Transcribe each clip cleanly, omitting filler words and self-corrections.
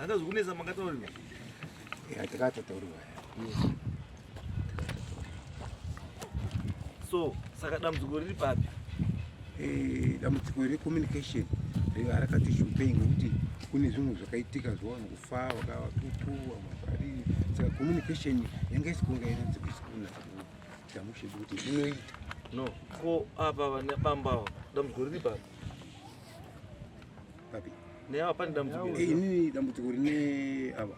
Hata zukunesa makatauriwa. Atakatauriwa. So saka dambudziko riri papi? Dambudziko recommunication harakati shupei ngekuti kune zvinhu zvakaitika zvavanhu kufa vakavatutu vamwe saka communication yanga isikunga inodzikisikuna damushedu kuti inoita no ko apa vane bamba dambudziko riri papi? papi neava pane dambudziko ini dambudziko rine ava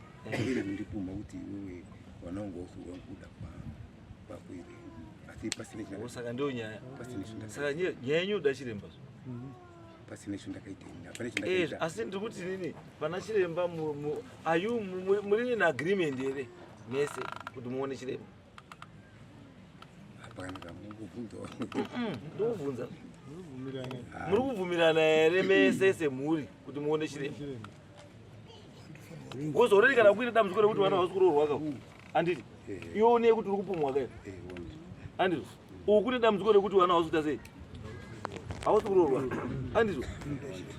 iri kundipuma kuti wewe vanongo usuwanguda pakwiri asi pasine china saka ndio nyaya pasine china saka nyaya yenyu da chiremba pasine china kaita pane china kaita asi ndiri kuti nini pana chiremba ayu muri in agreement here nese kuti muone chiremba? hapana kamubvunza ndokubvunza muri kubvumirana here mese semhuri kuti muone chiremba? Ngozoreri kana kuita dambudziko rekuti vana vasikurorwa ka anditi ione kuti uri kupumwa ka andito ukune dambudziko rekuti vana vasuita sei havasikurorwa andito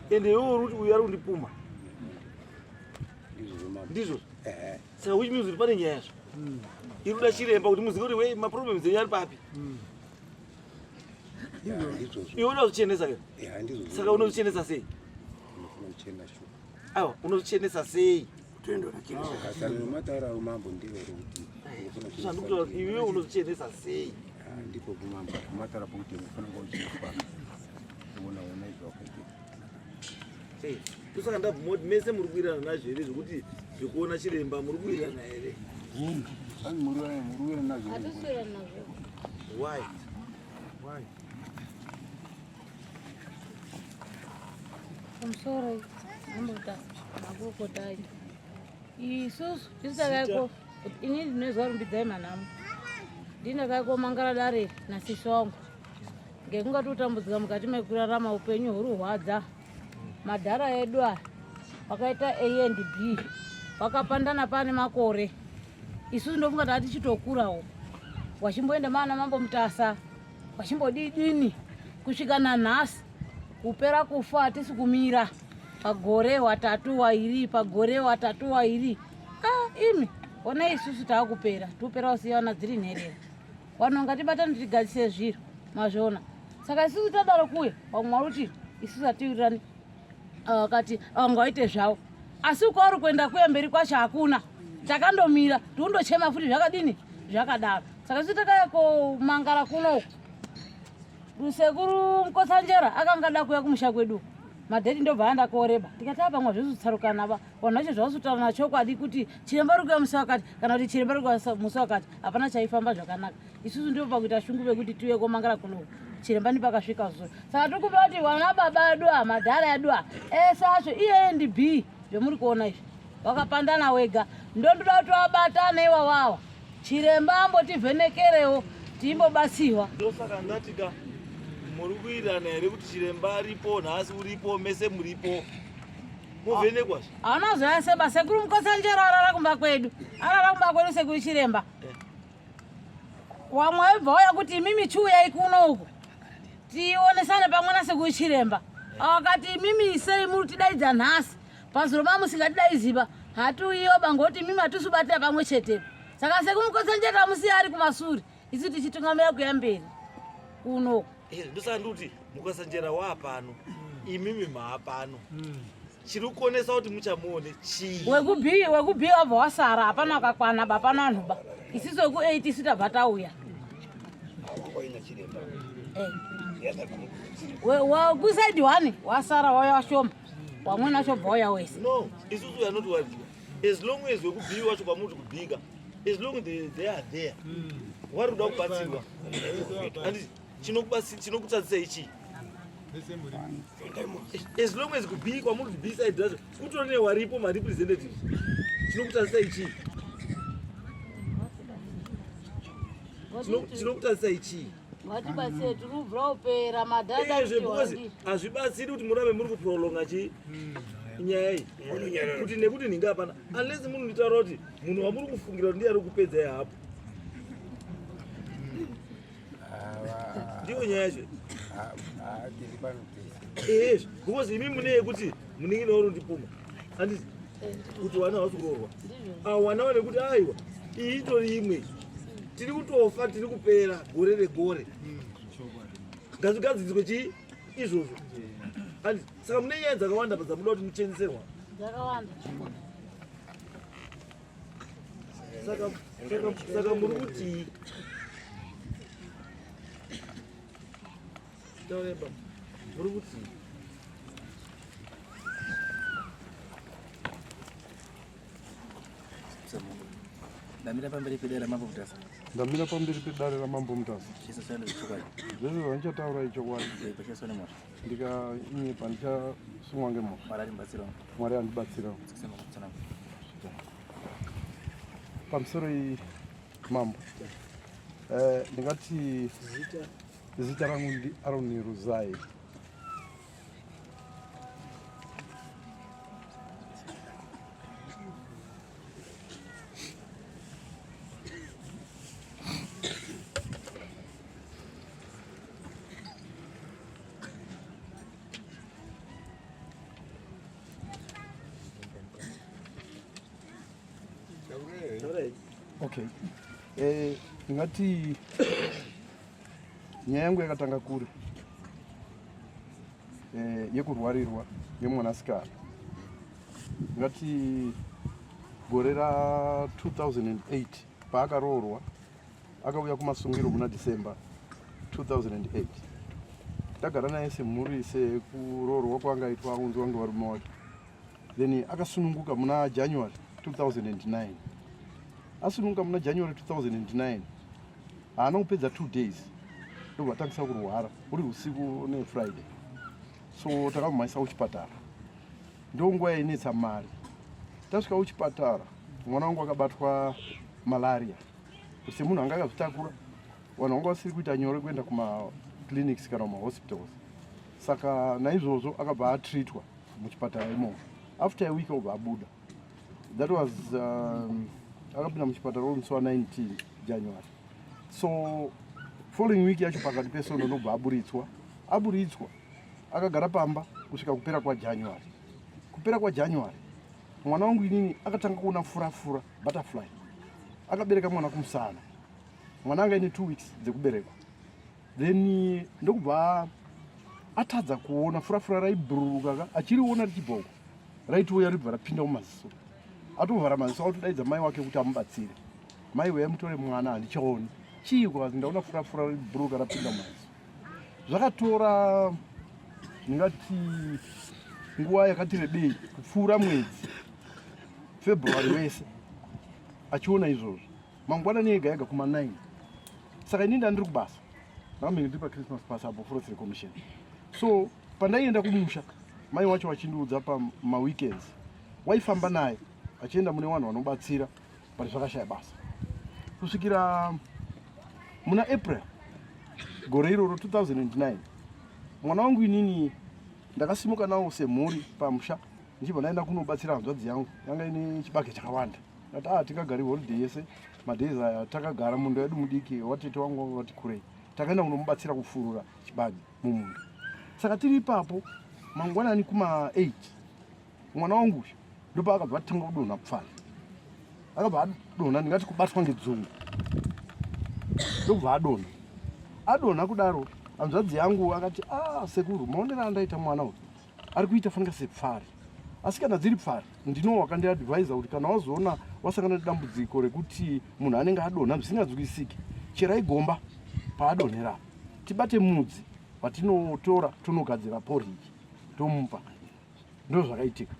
ende iwe uri kuti uyu ari kundipuma ndizvo saka which means kuti pane nyaya yazvo iri kuda chiremba kuti muzive kuti wei maproblems enyu ari papi iwe unozvichenesa ka saka unozvichenesa sei aiwa unozvichenesa sei zvandikutaura iwe unozvichenesa sei ndipo kumamba kumataura pokuti mufanira kuchifa kuona izvakaita kusaka ndabvuma kuti mese muri kuwirirana nazvo here zvokuti zvekuona chiremba muri kuwirirana here? Muruwira nazvo. Why? I'm sorry. Nakukodai. Isusu tisakako ini ndinozwa rumbidzai manamu. Ndinakako mangara dare nasisi wangu. Ngekungati utambudzika mukati mekurarama upenyu hurwadza. Madhara edu wakaita A and B. Wakapandana pane makore. Isusu ndofunga kuti tichitokurawo. Wachimboenda mana mambo mutasa. Wachimbodidini kusvika nanhasi. Kupera kufa hatisi kumira. Pagore watatu wairi, pagore watatu wairi. Imi ona isusu taakupera. Tupera usiyana dziri nherera. Vanhu ngatibatane tigadzise zviro. Mazvona. Saka isusu tadaro kuye. Vamwe kuti isusu atiwirirani kati ngaite zvavo. Asi ukauri kuenda kuye mberi kwacho hakuna. Takandomira tundochema futi zvakadini zvakadaro. Saka isusu takayako mangara kuno. Rusekuru Mkosanjera akangada kuya kumusha kwedu. Madheti ndobva anda koreba. Tikati pamwe zvezvutsarukana ava. Vanhu vacho zvavasutaura nachokwadi kuti chiremba ari kuya musi wakati kana kuti chiremba ari kuya musi wakati hapana chaifamba zvakanaka. Isusu ndipo pakuita shungu vekuti tiuye komangara kuno. Chiremba ndipakasvika zuva. Saka tikupa kuti vana baba edu madhara edu ese acho A and B zvomuri kuona izvi. Wakapandana wega. Ndondoda kuti wabatane iwawawa. Chiremba ambotivhenekerewo timbobatsiwa. Ndosaka ndatika muri kuwirirana here kuti chiremba aripo nhasi uripo mese muripo muvhenekwa zve? Anozoya seba sekuru Mkosanjera arara kumba kwedu. Arara kumba kwedu sekuru chiremba. Wamwe vauya kuti mimi chiuyai kuno uku. Tionesane pamwe na sekuru chiremba. Akati mimi isei muri tidaidza nhasi. Pazuro mamusingatidaiziva. Hatuiyo bangoti mimi hatusubatira pamwe chete. Saka sekuru Mkosanjera amusi ari kumasuri. Isi tichitungamira kuya mberi. Kuno. Ndosaka ndikuti Mkosanjera waapano imimi maapano chiri kuonesa kuti muchamuone chii wekubhi wabva wasara hapana wakakwana hapana vanhuba isiso weku8 isu tabva tauya wekusaidi 1 wasara wauya washoma wamwe nacho bva wauya wese no isusu yanoti wadiwa as long as wekubhi wacho kwamuti kubhika as long they are there wari kuda kubatsirwa chinokutadzisa ichi as long as kubhikwa muri kuti b-side racho kutorine waripo marepresentatives chinokutadzisa ichi chinokutadzisa ichi vatibatsire tiri kubvira upera madhadha hazvibatsiri kuti murambe muri kuprolonga nyaya iyi kuti nekuti nhinga hapana unless munhu nditaura kuti munhu wamuri kufungira kuti ndiye ari kupedza yahapo ndiyo nyaya yacho because imi mune yekuti munenge nauro ndipuma handiti kuti vana vasi kuroorwa avo vana vane kuti aiwa iyi itori imwe tiri kutofa tiri kupera gore regore ngazvigadzidzwe chii izvozvo saka mune nyaya dzakawanda padzamuda kuti muchenzeserwa dzakawanda saka muri kuti taureba muri kuti ndamira pamberi pedare ramambo mutasa ndamira pamberi pedare ramambo mutasa chese chando chokwadi zvese zvandichataura ichokwadi pachasone moto ndikanyimba ndichasumwa ngemoto mwari atimbatsirawo mwari andibatsirawo kusema kutsana pamusoro mambo ndingati zita rangu ndi Aroni Ruzai. Okay. Ngati nyaya yangu yakatanga kure yekurwarirwa nemwanasikana. Ngati gore ra 2008 paakaroorwa akauya kumasungiro kuna December 2008. Tagara naye semhuri sekuroorwa kwangaitwa aunzwa wange varume wake. Then akasununguka muna January 2009. Asununguka muna January 2009. Haana kupedza 2 days ndobva atangisa kurwara uri usiku neFriday. So takamumhanyisa kuchipatara. Ndonguva yainetsa mari. Tasvika kuchipatara mwana wangu akabatwa malaria. Kuti munhu anga akazvitakura vanhu vanga vasiri kuita nyore kuenda kumaclinics kana kumahospitals. Saka naizvozvo akabva atreatwa muchipatara imomo. After a week obva abuda. That was akapinda muchipatara musi wa19 January. So following week yacho pakati pesono ndobva aburitswa akagara pamba kusvika kupera kwaJanuary. Kupera kwaJanuary mwana wangu inini akatanga kuona fura butterfly. Akabereka mwana kumusana. Mwana anga ine 2 weeks dzekuberekwa. Then ndokubva atadza kuona fura raibhururuka achiriona richibhoko. Raitouya ribva rapinda mumaziso. Atovhara maziso atodaidza mai wake kuti amubatsire. Mai weyamutore mwana handichaoni. Chii kwazi ndaona fura ribhururuka rapinda mumaziso. Zvakatora ndingati nguva yakati rebei kupfuura mwedzi February wese achiona izvozvo. Mangwanani ega kuma9. Saka inini ndandiri kubasa. Ndamenge ndiri paChristmas pass apo Forest Commission. So pandaienda kumusha mai wacho wachindiudza pamaweekends waifamba naye achienda mune vanhu vanobatsira pari zvakashaya basa. Kusvikira muna April gore iroro 2009 mwana wangu inini ndakasimuka nawo semhuri pamusha ndichibva ndaenda kunobatsira hanzvadzi yangu yanga ine chibage chakawanda. Ndati tikagari holiday yese madays aya takagara mundo wedu mudiki watete wangu wati kurei takaenda kunomubatsira kufurura chibage mumundo. Saka tiri ipapo mangwanani kuma8 mwana wangu ndopa akabva atanga kudonha pfala. Akabva adonha ndingati kubatwa ngedzungu. Ndobva adonha kudaro hanzvadzi yangu akati sekuru maonera andaita mwana uyu ari kuita fanira sepfari. Asi kana dziri pfari ndino wakandiadvisa kuti kana wazoona wasangana nedambudziko rekuti munhu anenge adonha zvisingadzwisiki cherai gomba paadonhera tibate mudzi watinotora tonogadzira porridge tomupa. Ndo zvakaitika.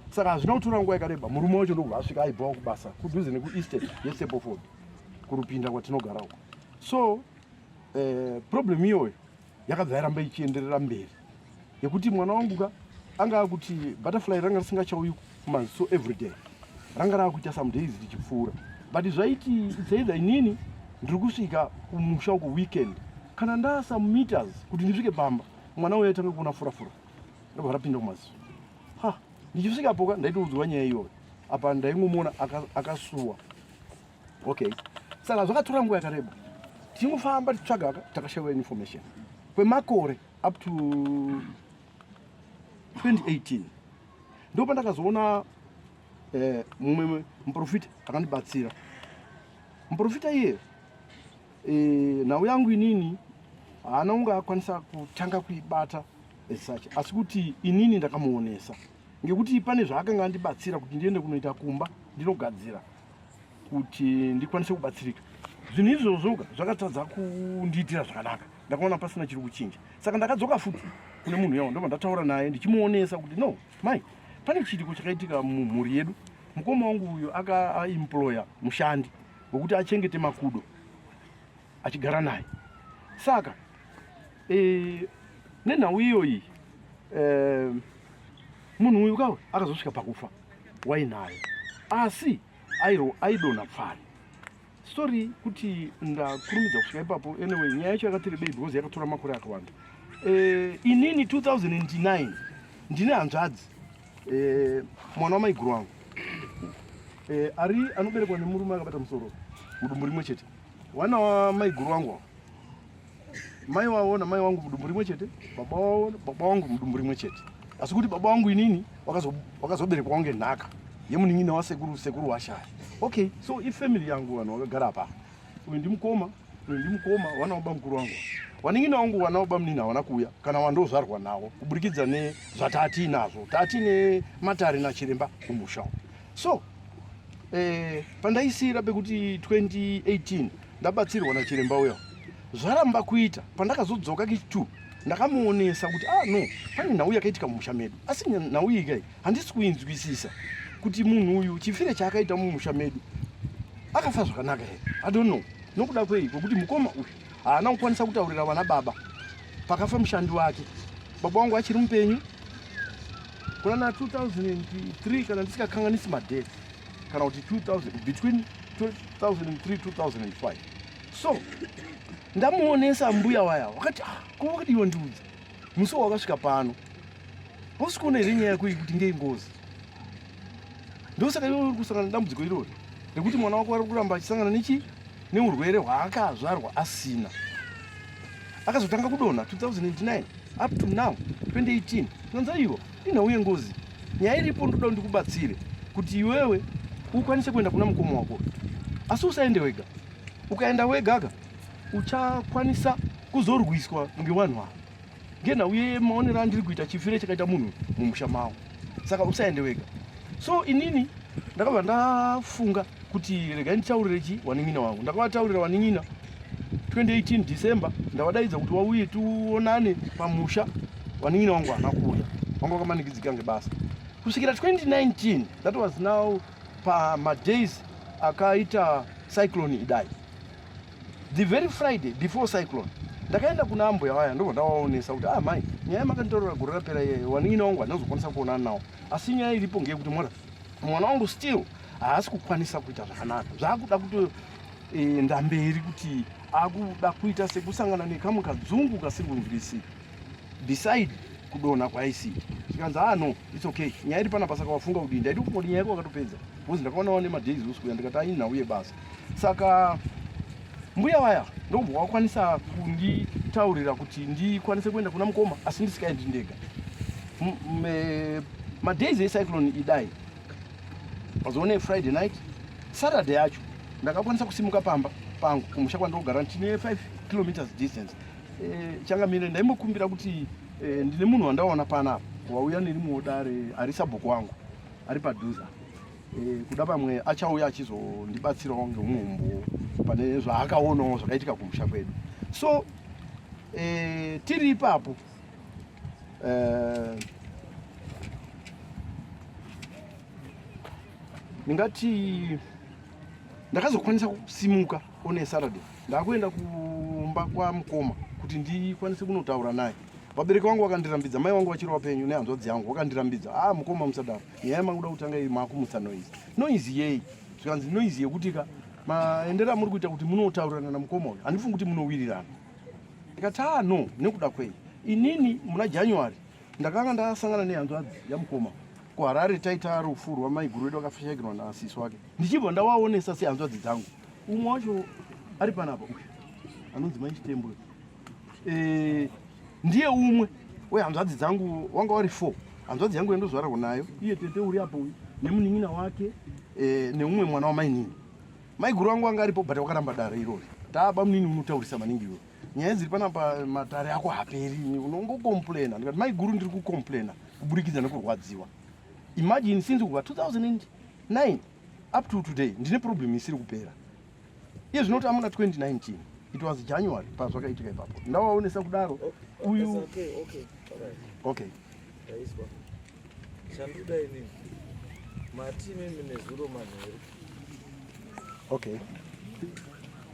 Saka hazvina kutora nguva yakareba murume wacho ndobva asvika aibvawo kubasa kudhuze nekuEastern yeStapleFord kurupinda kwatinogara uko. So problem iyoyo yakabva yaramba ichienderera mberi yekuti mwana wangu anga kuti butterfly ranga risingachauyi kumaziso everyday. Ranga rakuita some days richipfuura. But zvaiti it's either inini ndiri kusvika kumusha uko weekend kana ndaa some meters kuti ndisvike pamba mwana uyu aitanga kuona fura ndobva rapinda kumaziso. Ndichisvika poka ndaitoudzwa nyaya iyoyo. Apa ndaingomuona akasuwa. Okay. Saka zvakatora nguva yakareba. Tingofamba tichitsvaga takashaiwa information. Kwemakore up to 2018 ndipo ndakazoona mumwe muprofita akandibatsira. Muprofita iye nhau yangu inini haana unga akwanisa kutanga kuibata as such, asi kuti inini ndakamuonesa ngekuti pane zvaakanga andibatsira kuti ndiende kunoita kumba ndinogadzira kuti ndikwanise kubatsirika. Zvinhu izvozvo zvakatadza kundiitira zvakanaka, ndakaona pasina chiri kuchinja. Saka ndakadzoka futi kune munhu yawo ndobva ndataura naye ndichimuonesa kuti no mai, pane chiriko chakaitika mumhuri yedu. Mukoma wangu uyu akaemploya mushandi wekuti achengete makudo achigara naye. Saka nenhau iyoyi munhu uyu kawe akazosvika pakufa wainaye, asi aidonha pfari. Story kuti ndakurumidza kusvika ipapo. Anyway, nyaya yacho yakati rebei because yakatora makore akawanda. Inini 2009 ndine hanzvadzi mwana wamaiguru wangu ari anoberekwa nemurume akabata musoro mudumbu rimwe chete. Wana wamaiguru wangu mai wavo namai wangu mudumbu rimwe chete, baba wangu mudumbu rimwe chete. Asi kuti baba wangu inini wakazoberekwa wange nhaka yemunin'ina wasekuru washaya. Okay, so ifamily yangu vanhu vakagara apa. Uyu ndimukoma, wana baba mukuru wangu. Wanin'ina wangu wana baba munini havana kuuya kana wandozvarwa nawo kuburikidza nezvatati nazvo. Tati nematare nachiremba kumusha. So pandaisira pekuti 2018 ndabatsirwa nachiremba uya. Zvaramba kuita pandakazodzoka kichu ndakamuonesa kuti no, pane nhau yakaitika mumusha medu. Asi nhau iyi kai handisi kuinzwisisa kuti munhu uyu chifire chaakaita mumusha medu akafa zvakanaka here. I don't know. Nokuda kwei kwekuti mukoma uyu haana kukwanisa kutaurira vana baba pakafa mushandi wake. Baba wangu achiri mupenyu kuna na 2003 kana ndisikakanganisi madate kana kuti 2000 between 2003-2005. So ndamuonesa mbuya waya wakati kuva kuti iwe ndiudza musi wakasvika pano usikuona here nyaya yako kuti ngeingozi. Ndosaka iwe uri kusangana nedambudziko irori rekuti mwana wako ari kuramba achisangana neurwere hwaakazvarwa asina. Akazotanga kudonha 2009 up to now 2018. Nanza iwo inhau yengozi. Nyaya iripo ndoda ndikubatsire kuti iwewe ukwanise kuenda kuna mukoma wako, asi usaende wega. Ukaenda wegaga uchakwanisa kuzorwiswa ngevanhu ava ngenhau yemaonero andiri kuita chifire chakaita munhu mumusha mawo. Saka usaende wega. So inini ndakabva ndafunga kuti regai nditaurire wanin'ina wangu. Ndakavataurira wanin'ina 2018 December, ndavadaidza kuti wauye tuonane pamusha. Wanin'ina wangu haana kuuya, wangu wakamanikidzika ngebasa kusvikira 2019. That was now pamadays akaita cyclone Idai. The very Friday before cyclone ndakaenda kuna ambuya waya ndobva ndavaonesa kuti mai, nyaya makanditorera gore rapera wanin'ina wangu handinozokwanisa kuonana nawo. Asi nyaya iripo ngeyekuti mwana wangu still haasi kukwanisa kuita zvakanaka. Zvaakuda kuti ndamberi kuti akuda kuita sekusangana nekamwe kadzungu kasiri kunzwisika beside kudonha kwaisika. Zvikanzi no, it's okay. Nyaya iri panapa. Saka wafunga kuti ndaiti kungoti nyaya yako wakatopedza because ndakaonawo nemadays usikuya ndikati ainhau yebasa. Saka mbuya waya ndobva wakwanisa kunditaurira kuti ndikwanise kuenda kuna mukoma asi ndisikaendi ndega. Madays ecyclone Idai wazoone Friday night. Saturday yacho ndakakwanisa kusimuka pamba pangu kumusha kwandogara tine 5 kilometers distance. Changamire ndaimukumbira kuti ndine munhu wandaona panapa wauya nerimwe dare ari sabhuku wangu ari padhuza. Kuda pamwe achauya achizondibatsirawo ngeumwombo pane zvaakaonawo zvakaitika kumusha kwedu. So tiri ipapo ndingati ndakazokwanisa kusimuka one Saturday ndakuenda kumba kwa mukoma kuti ndikwanise kunotaura naye. Vabereki vangu vakandirambidza, mai vangu vachiri vapenyu nehanzvadzi yangu vakandirambidza, mukoma musadaro, nyaya makuda kutanga makumutsa noise. Noise yei? Zvikanzi noise yekuti maendera muri kuita kuti munotaurirana namukoma uyu handifungi kuti munowirirana. Ndikati no, nekuda kwei. Inini muna January ndakanga ndasangana nehanzvadzi yamukoma kuHarare taita rufu rwamaiguru wedu akafishakirwa naasisi wake. Ndichibva ndawaonesa sehanzvadzi dzangu. Umwe wacho ari panapa uyu anonzi Maichitembo. Ndiye umwe wehanzvadzi dzangu, wanga wari 4. Hanzvadzi yangu yandozvarwa nayo, iye tete uri apo uyu nemunin'ina wake neumwe mwana wamainini. Maiguru wangu anga aripo but wakaramba dare irori. Taba munini unotaurisa maningi iwe. Nyaya dziri panapa matare ako haperi unongocomplaina. Ndikati maiguru ndiri kucomplaina kuburikidza nekurwadziwa. Imagine since kubva 2009 up to today ndine problem isiri kupera. Iye zvinoti amuna 2019 it was January pazvakaitika ipapo. Ndawaonesa kudaro uyu okay. Taiswa. Shanduda ini. Matime mine zuro manheru. Okay.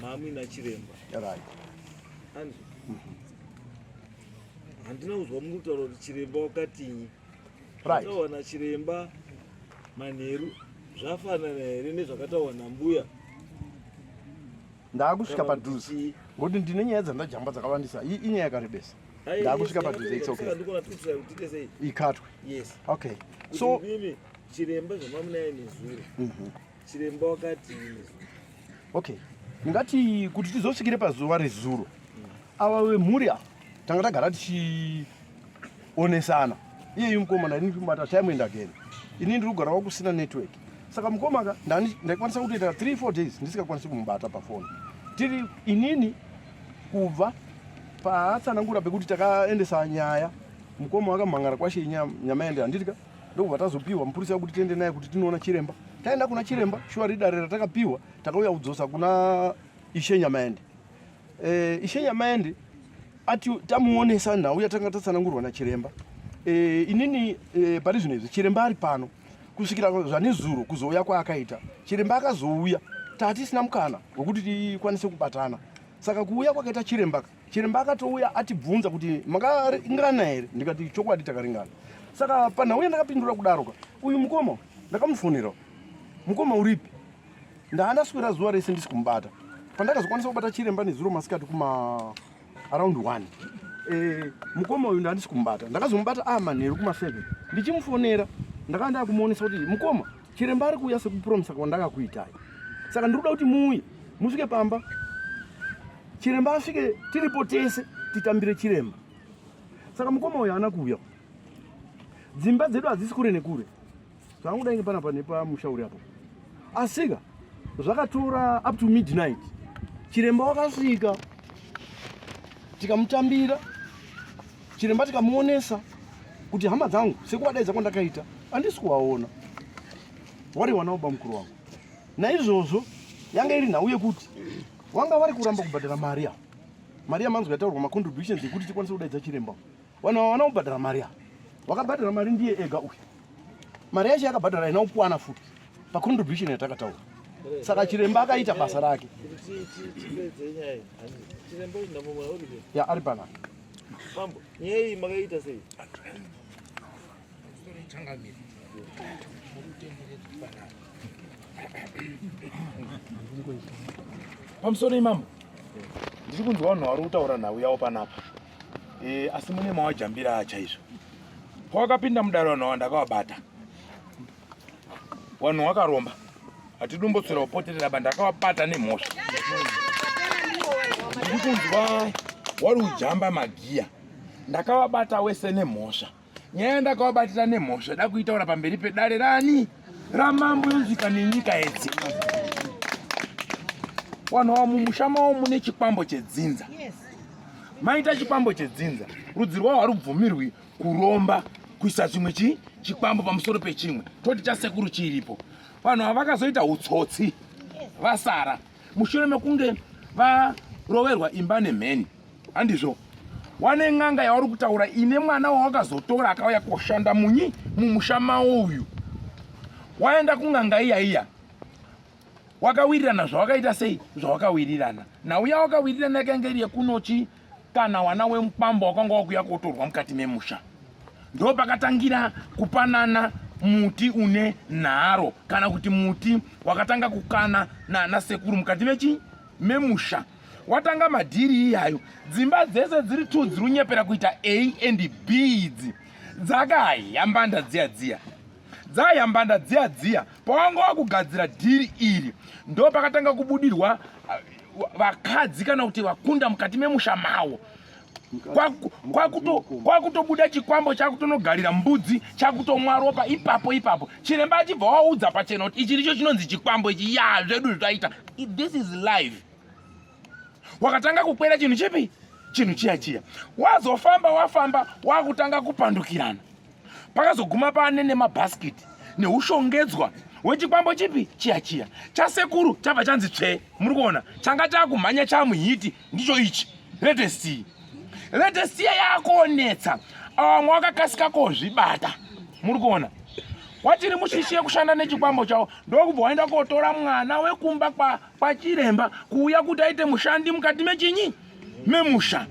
Mami na chiremba. Right. And handina kuzwa mutauro kuti chiremba wakatinyi. Right. Tawana chiremba manheru zvafanana here nezvakataurwa nambuya. Ndakusvika padhuze. Ngoti ndine nyaya dzandajamba dzakawandisa. Inyaya yakarebesa. Ndakusvika padhuze. It's okay. Ndikona kuti kuti sei. Ikatwe. Yes. Okay. So mimi chiremba zvamamuna nezuro. Chiremba wakatinyi. Okay. Ngati kuti tizosvikire pazuva rezuro. Ava vemhuri tanga tagara tichionesana. Iye mukomana ndini kumata time and again. Ini ndiri kugara kusina network. Saka mukomaka ndaikwanisa kutoita 3-4 days ndisikakwanisi kumubata pafoni. Tiri inini kubva paatsanangura pekuti takaendesa nyaya. Mukoma wakamhangara kwashe nyama yaendera nditika ndokubva tazopiwa mupurisa wekuti tiende naye kuti tinoona chiremba. Taenda kuna chiremba shuwa ridare ratakapiwa takauya kudzosa kuna Ishe Nyamaende. Ishe Nyamaende ati tamuonesa nhauya tanga tatsanangurwa nachiremba. Inini pari zvino izvi chiremba ari pano kusvikira zvane zuro kuzouya kwaakaita. Chiremba akazouya tatisina mukana wekuti tikwanise kubatana. Saka kuuya kwakaita chiremba akatouya atibvunza kuti makaringana here, ndikati chokwadi takaringana. Saka panhauya ndakapindura kudaroka uyu mukoma ndakamufonera. Mukoma uripi? Ndaandaswera zuva rese ndisi kumubata. Pandakazokwanisa kubata chiremba nezuro masikati kuma around 1. Mukoma uyu ndandisi kumubata. Ndakazomubata manheru kuma 7. Ndichimufonera ndakaenda kumuonesa kuti mukoma chiremba ari kuuya sekupromisa kwandakakuitai. Saka ndiri kuda kuti muuye musvike pamba. Chiremba asvike tiripo tese titambire chiremba. Saka mukoma uyu haana kuuya. Dzimba dzedu hadzisi kure nekure. Zvangudainge panapa nepamushauri apo. Asika zvakatora up to midnight. Chiremba wakasvika tikamutambira. Chiremba tikamuonesa kuti hama dzangu sekuwadaidza kwandakaita handisi kuwaona. Wari wana uba mukuru wangu. Naizvozvo yanga iri nhau yekuti wanga vari kuramba kubhadhara mari. Mari manzwa yataurwa macontributions ekuti tikwanise kudaidza chiremba. Wana kubhadhara mari. Wakabhadhara mari ndiye ega uyu. Mari yacho yakabhadhara haina upwana futi pacontribution yatakataura. Saka chiremba akaita basa rake. Chiremba ndamumwe uri. Ya ari pana. Mambo, nyei makaita sei? Pamusoro imambo. Ndiri kunzwa vanhu vari kutaura nhau yavo panapa. Asi mune mawajambira chaizvo. Pawakapinda mudare vanhu ndakavabata. Vanhu vakaromba. Hatidombotsera kupoterera banda ndakavabata nemhosva. Ndiri kunzwa wari kujamba magiya. Ndakavabata wese nemhosva. Nyaya ndakavabatira nemhosva da kuitaura pamberi pedare rani ramambo yenzvika nenyika yedzi. Vanhu ava mumusha mavo mune chikwambo chedzinza. Maita chikwambo chedzinza, rudzi rwavo harubvumirwi kuromba kuisa chimwe chikwambo pamusoro pechimwe. Toti chasekuru chiripo. Vanhu ava vakazoita utsotsi vasara mushure mekunge varoverwa imba nemheni. Handizvo wane n'anga yavari kutaura ine mwana wawakazotora akauya koshanda mumusha mavo uyu. Waenda kun'anga iya wakawirirana zvawakaita sei zvawakawirirana. Nauya wakawirirana yakanga iri yekunochi kana wana wemupambo wakanga wakuya kotorwa mukati memusha. Ndo pakatangira kupanana muti une nharo kana kuti muti wakatanga kukana nasekuru mukati memusha. Watanga madhiri iyayo. Dzimba dzese dziri 2 dziri kunyepera kuita A and B idzi dzakayambanda dziya. Dzayambanda dziya. Pawanga wakugadzira dhiri iri ndo pakatanga kubudirwa vakadzi kana kuti vakunda mukati memusha mawo. kwakutobuda chikwambo chakutonogarira mbudzi chakutomwa ropa ipapo chiremba achibva waudza pachena kuti ichi ndicho chinonzi chikwambo ichi ya zvedu zvaita. This is live. Wakatanga kukwera chinhu chipi? Chinhu chiya wafamba wakutanga kupandukirana pakazoguma pane nemabhasikiti neushongedzwa wechikwambo chipi? Chiya chasekuru chabva chanzi tsve. Muri kuona changa chakumhanya chamuhiti ndicho ichi. Latest yakonetsa vamwe wakakasika kozvibata. Muri kuona watiri mushishi yekushanda nechikwambo chavo ndokubva waenda kotora mwana wekumba kwachiremba kuuya kuti aite mushandi mukati mechinyi memusha.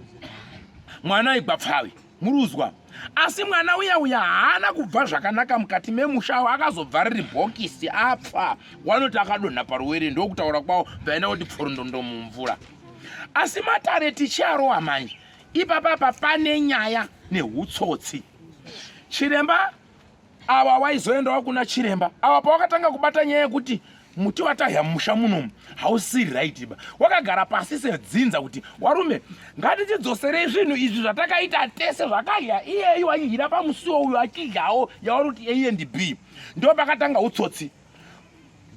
Mwana aigwa pfavi, muruzwa. Asi mwana uya haana kubva zvakanaka mukati memusha, akazobva riri bhokisi apfa. Wanoti akadonha paruwere ndokutaura kwavo vaenda kuti pfurondondo mumvura. Asi matare tichiarowa manje ipapa pane nyaya nehutsotsi. Chiremba ava waizoendawo kuna chiremba ava pawakatanga kubata nyaya yekuti muti watahya musha munomu hausiri right ba. Wakagara pasi sedzinza kuti warume ngatichidzoserei zvinhu izvi zvatakaita tese zvakahya iyeyi waihira pamusuwo uyu achidyawo yauri kuti A and B. Ndo pakatanga utsotsi.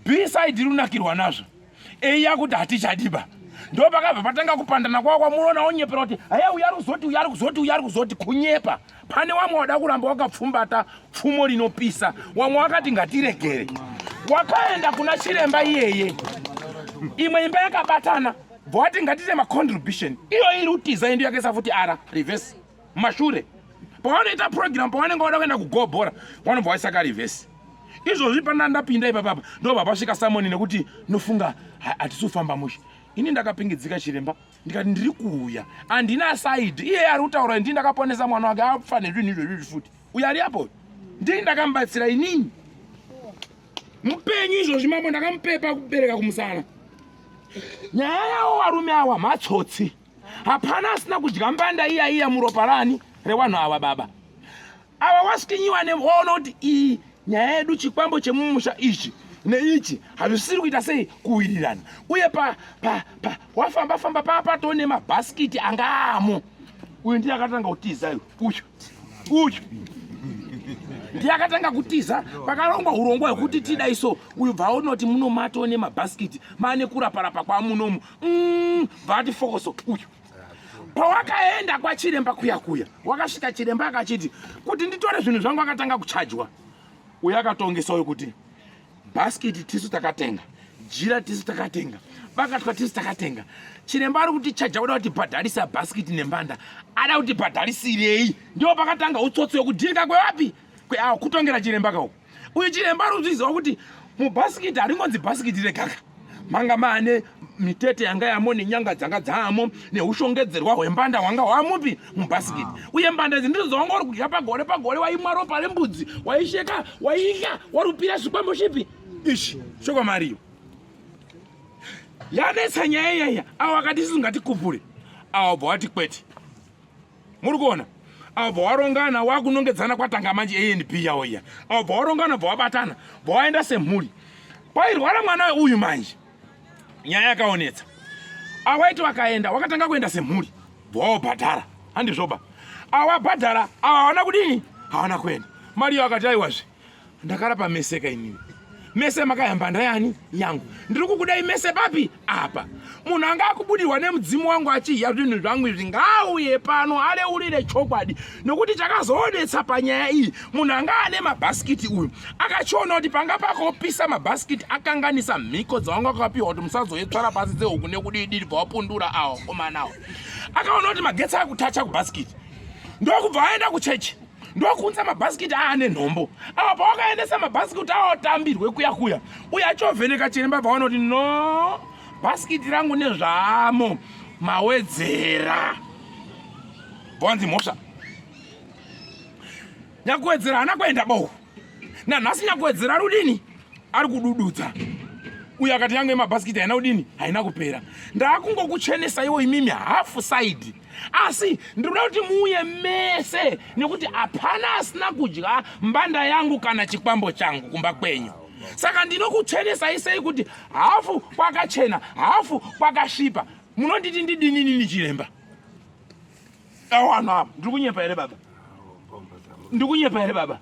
B side runakirwa nazvo. A yakuti hatichadiba. Ndo pakabva patanga kupandana kwakwa munoona onyepera kuti haya uyari kuzoti kunyepa. Pane wamwe wada kuramba wakapfumbata pfumo rinopisa. Wamwe wakati ngatiregere. Wakaenda kuna chiremba iyeye. Imwe imba yakabatana. Bwati ngatite macontribution. Iyo iri utiza indi yakaisa futi ara reverse. Mashure. Pawanoita program pawanenge wada kuenda kugobhora. Wanobva waisaka reverse. Izvozvi pandandapinda ipapapa ndo papasvika Samoni nekuti nofunga hatisofamba mushi. Ini ndakapingidzika chiremba ndikati ndiri kuuya andina side. Iye ari kutaura ndini ndakaponesa mwana wake afa nezvinhu izvozvi futi. Uyu ari apo ndini ndakambatsira inini mupenyu izvozvi mambo ndakamupepa kubereka kumusana. Nyaya yawo varume awa matsotsi. Hapana asina kudya mbanda iya muropa rani rewanhu ava baba. Ava waskinyiwa neona kuti iyi nyaya yedu chikwambo chemumusha ichi neichi hazvisiri kuita sei kuwirirana. Uye wafamba papato nemabhasikiti angamo. Uyu ndiye akatanga kutiza uyu ndiye akatanga kutiza pakarongwa urongwa hwekuti tidaiso uyu bvaonoti munomato nemabhasikiti mane kuraparapa kwamunomu vati fokoso uyu. Pawakaenda kwachiremba kuya wakasvika chiremba akachiti kuti nditore zvinhu zvangu akatanga kuchajwa. Uyu akatongesawo kuti bhasikiti tisu takatenga, jira tisu takatenga, bakatwa tisu takatenga. Chiremba ari kuti chaja kuda kuti bhadharisa bhasikiti nembanda ada kuti bhadharisirei. Ndio pakatanga utsotsi wekudhirika kwewapi kutongera chiremba kawo. Uyu chiremba ari kuzviziva kuti mubhasikiti haringonzi bhasikiti regaka. Manga mane mitete yanga yamo nenyanga dzanga dzamo neushongedzerwa hwembanda hwanga hwamupi mubhasikiti. Uye mbanda idzi ndidzo dzawanga uri kudya pagore waimwa ropa rembudzi waisheka waidya warupira zvikwambo chipi ichi chokwamariyo. Yanetsa nyaya iyaya avo vakati tisingatikupure avo bva wati kwete. Muri kuona avo bva warongana wakunongedzana kwatanga manje A and B yawo iya. Avo bva warongana bva wabatana bva waenda semhuri. Pairwara mwana uyu manje nyaya yakaonetsa. Awaiti wakaenda wakatanga kuenda semhuri bvaobhadhara handizvoba. Awabhadhara awana kudini hawana kuenda. Mariyo akati aiwazve ndakarapa mese kainini. Mese makayamba ndayani yangu. Ndiri kukudai mese papi apa. Munhu anga akubudirwa nemudzimu wangu achiya zvinhu zvangu izvi ngauye pano areurire chokwadi nokuti chakazoonetsa panyaya iyi. Munhu anga ane mabhasikiti uyu akachiona kuti panga pakopisa mabhasikiti akanganisa mhiko dzawanga akapiwa kuti musazoyetsvara pasi dzehuku nekudidi bva wapundura awo komanawo. Akaona kuti magetsi akutacha kubhasikiti ndokubva aenda kuchechi ndokunza mabhasikiti aane nhombo. Ava pawakaendesa mabhasikiti aotambirwe kuya uye achovheneka chiremba bva wanoti no bhasikiti rangu nezvamo mawedzera. Bwanzi mhosva nyakuwedzera hana kuenda bohu nanhasi nyakuwedzera rudini ari kudududza. Uye akati yangu yemabhasikiti haina kudini haina kupera. Ndaakungokuchenesa iwo imimi hafu side. Asi ndinoda kuti muuye mese nekuti hapana asina kudya mbanda yangu kana chikwambo changu kumba kwenyu. Saka ndinokuchenesa isei kuti hafu kwakachena hafu kwakasvipa. Munonditi ndidini nini chiremba? Awana, ndikunyepa ere baba. Ndikunyepa ere baba.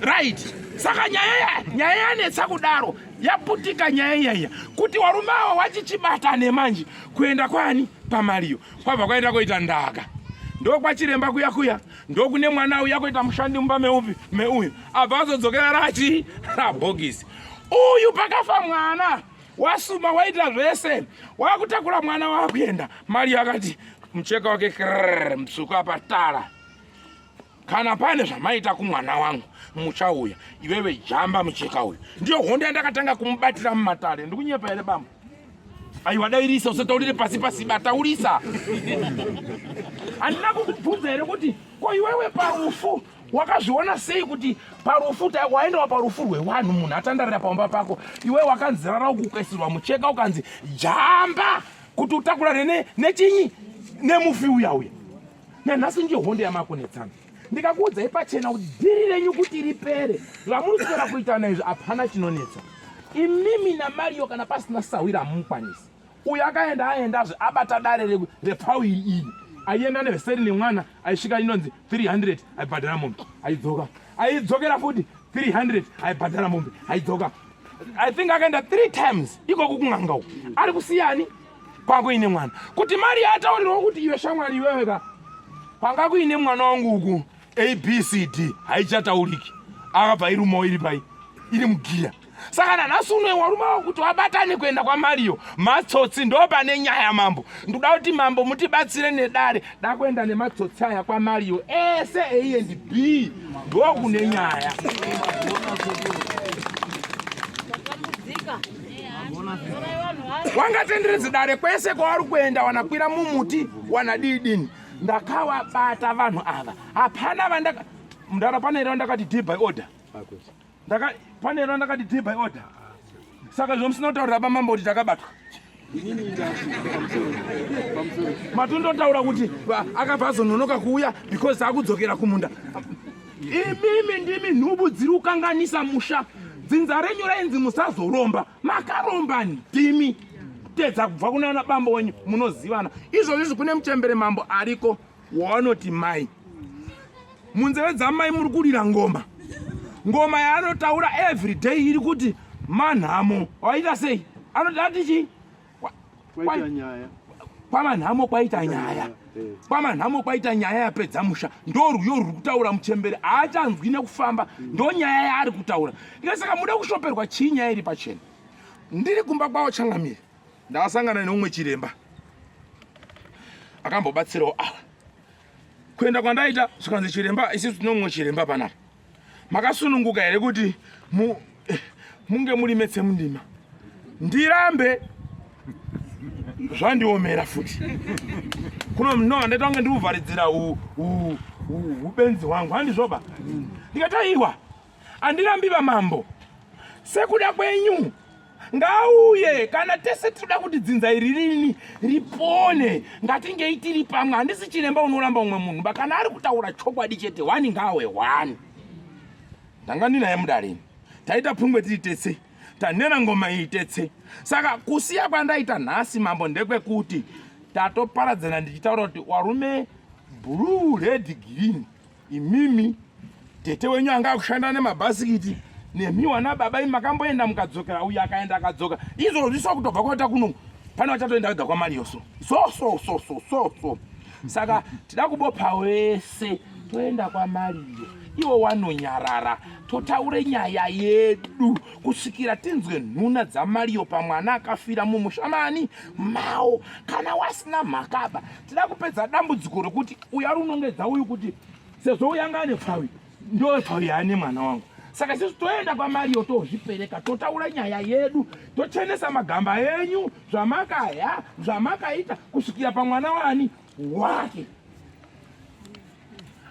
Right. Saka nyaya netsa kudaro yaputika nyaya kuti warumawo wachichibatane manje kuenda kwani pamaliyo kwabva kwaenda koita ndaka ndo kwachiremba kuya ndo kune mwana uya koita mushandi mumba meuyu abva azodzokera rati rabhokisi uyu pakafa mwana wasuma waita zvese wakutakura mwana wakuenda Mariyo akati mucheka wake mtsuka patara kana pane zvamaita kumwana wangu muchauya iwewe jamba mucheka uyu ndiyo hondo yandakatanga kumubatira mumatare ndikunyepa ere bamba aiwa dairisa usataurire pasi bataurisa handina kukubvunza ere kuti ko iwewe parufu wakazviona sei kuti parufu waendawa parufu rwewanhu munhu atandarira pamba pako iwe wakanzirara kukaisirwa mucheka ukanzi jamba kuti utakura nechinyi nemufi uya nanhasi ndiyo hondo yamakonetsana ndikakuudzai pachena kuti dhiri renyu kuti ripere ramunoswera kuita naizvo hapana chinonetsa imimi naMariyo kana pasina sawira hamukwanisi uyu aendazve abata dare repfawiri iri aienda neveseri nemwana aisvika inonzi 300 aibhadhara mombe aidzoka aidzokera futi 300 aibhadhara mombe aidzoka I think akaenda 3 times ikoku kung'anga uku ari kusiyani kwangu ine mwana kuti Mariyo ataurirwa kuti iwe shamwari iweweka kwanga kuine mwana wangu uku ABCD haichatauriki akabva irumo iri pai iri mugiya saka nanhasi uno warumawo kuti wabatane kuenda kwaMariyo matsotsi ndo pane nyaya mambo ndoda kuti mambo mutibatsire nedare dakuenda nematsotsi aya kwaMariyo ese A and B ndo kune nyaya wangatenderedze dare kwese kwawari kuenda wanakwira mumuti wanadidini ndakawabata vanhu ava hapana vandaka panero ndakati deal by order panero ndakati deal by order saka zvomusina kutaurira bamambo kuti takabatwa matondotaura kuti akabva azononoka kuuya because akudzokera kumunda imimi ndimi nhubu dziri kukanganisa musha dzinza renyu rainzi musazoromba makaromba ndimi tedza kubva kunana bambo wenyu munozivana izvozvi kune muchembere mambo ariko waanoti mai munzeve dzamai muri kurira ngoma yaanotaura every day iri kuti manhamo waita sei anoti atichi kwamanhamo kwaita nyaya kwamanhamo kwaita nyaya yapedza musha ndo rwiyo ruri kutaura muchembere haachanzwi nekufamba ndo nyaya yaari kutaura ikasaka muda kushoperwa chii nyaya iri pachena ndiri kumba kwawo Changamire ndakasangana neumwe chiremba akambobatsirawo awa kuenda kwandaita zvikanzi chiremba isisu tinomwe chiremba panapa makasununguka here kuti munge muri metse mundima ndirambe zvandiomera futi kuno no ndaita kunge ndiri kuvharidzira ubenzi hwangu handizvoba ndikataiwa handirambi vamambo sekuda kwenyu ngauye kana tese tinoda kuti dzinza iri rini ripone ngatingei tiri pamwe handisi chiremba unoramba umwe munhu bakana ari kutaura chokwadi chete wani ngawe wani ndanga ndinaye mudarini taita pfungwe tiri tese tanena ngoma iyi tese saka kusiya kwandaita nhasi mambo ndekwekuti tatoparadzana ndichitaura kuti warume blue red green imimi tete wenyu anga akushanda nemabhasikiti nemiwa nababa makamboenda mukadzokera uye akaenda akadzoka izvozvi kutobva kwaita kuno pane vachatoenda vega kwaMariyo so saka tida kubopa wese toenda kwaMariyo iwo wanonyarara totaure nyaya yedu kusvikira tinzwe nhuna dzaMariyo pamwana akafira mumushamani mao kana wasina mhakaba tida kupedza dambudziko rokuti uya runongedza uyu kuti sezvo uyanga ane pfawi ndo pfawi yaane mwana wangu saka sisi toenda kwaMariyo tozvipereka totaura nyaya yedu tochenesa magamba enyu zvamakaya zvamakaita kusvikira pamwana wani wake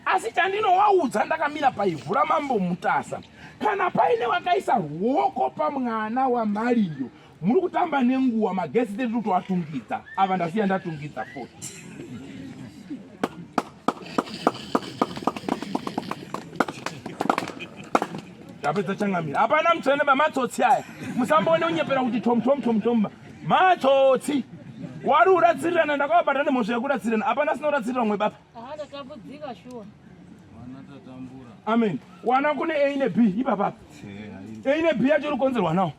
asi chandinowaudza ndakamira paivhu ramambo mutasa kana paine wakaisa ruoko pamwana waMariyo muri kutamba nenguva magesi tedu toatungidza ava ndasiya ndatungidza foti tapedza Changamire hapana mutsvene vamatsotsi aya musamboone unyepera kuti tom matsotsi wari uratsirirana ndakavabata nemhosva yekuratsirirana hapana sina uratsirira mwe baba Ndatambudzika shuwa. amen wana kune A neB ipapapa A neB yacho urikonzerwa nawo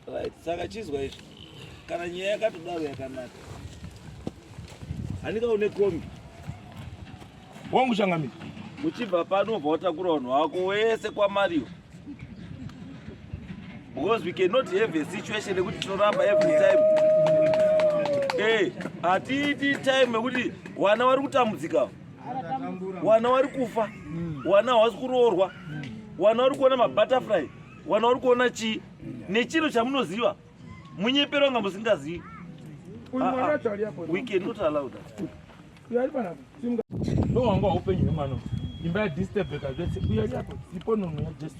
saka chizwa izvi kana nyaya yakatodaro yakanaka handika une kombi wangu changamiri uchibva pano ubva watakura vanhu wako wese kwaMario because we cannot have a situation yekuti tinoramba every time hatiiti time yekuti wana vari kutambudzika wana vari kufa wana hawasi kuroorwa wana vari kuona mabutterfly wana vari kuona chii nechiro chamunoziva munyepero wanga musingazivi we cannot allow that ndo wanga upenyu hwemwana imba yadistebeka zvese uyariapo sipo nono yajesu